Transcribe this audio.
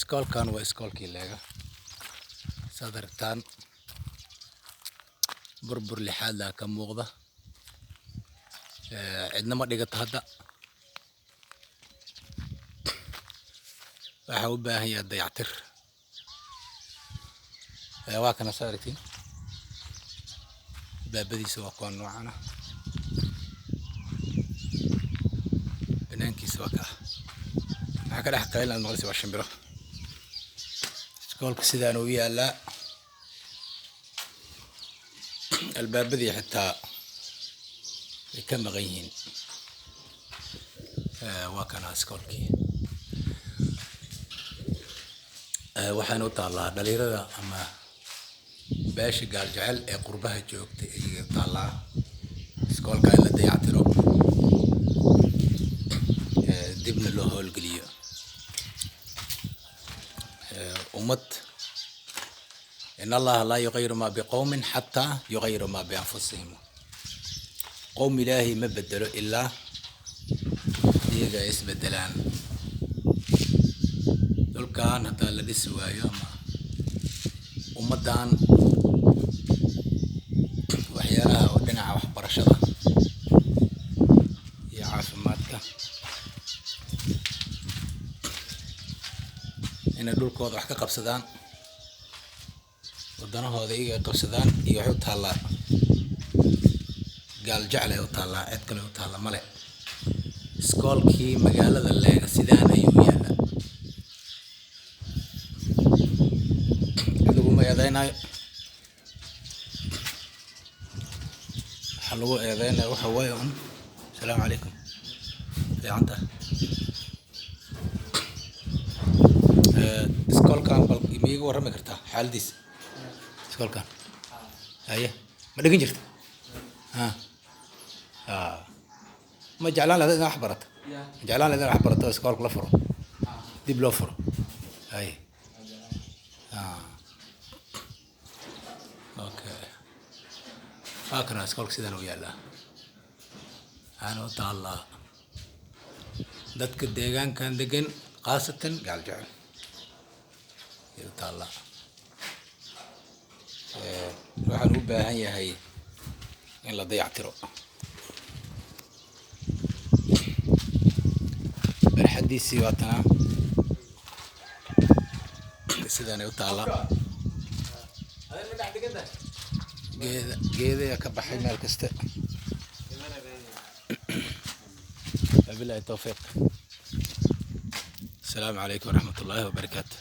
iskoolkan waa iskoolkii leega sadartaan burbur lixaad laa ka muuqda cidna ma dhigata hadda waxa u baahan yahay dayactir waa kana saartiin baabadiisa waa kuwan noocana banaankiisa waa kaa waxa ka dhex qaylan maqlisi waa shimbiro iskoolka sidaan uu yaalaa albaabadii xitaa ay ka maqan yihiin waa kana iskoolkii waxaan u taallaa dhalinyarada ama beesha gaaljecel ee qurbaha joogtay ay taallaa iskoolka in la dayactiro dibna loo howlgeliyo ummad إن الله لا يغير ما بقوم حتى يغيروا ما بأنفسهم قوم إلهي ما بدلوا إلا إذا يسبدلان دول كان هذا الذي سوى يوم ومدان وحياها ودنع وحبرشها يا عافماتك إن دول كود وحكا قبصدان waddanahooda iyaga qabsadaan iyo waxay u taallaa gaal jecel ay u taallaa cid kale u taalla male iskoolkii magaalada leega sidaan ayuu yaallaa laguma eedeynayo waxaa lagu eedeynayo waxa waaye un asalaamu calaykum fiicanta iskoolkan bal ma iiga warrami kartaa xaaladiisa iskoolkan haye ma dhigin jirta ma jeclaan lahayd inaad wax barato ma jeclaan lahayd inaad wax barato iskoolka la furo dib loo furo haye okay waa kana iskoolka sidaan u yaallaa waxaana u taallaa dadka deegaankan degan khaasatan gaaljecel ayay u taallaa waxaan u baahan yahay in la dayactiro barxadiisii waa tanaa sidaanay u taallaa geedayaa ka baxay meel kasta wabilaahi tawfiiq asalaamu calaykum waraxmat ullaahi wabarakaatu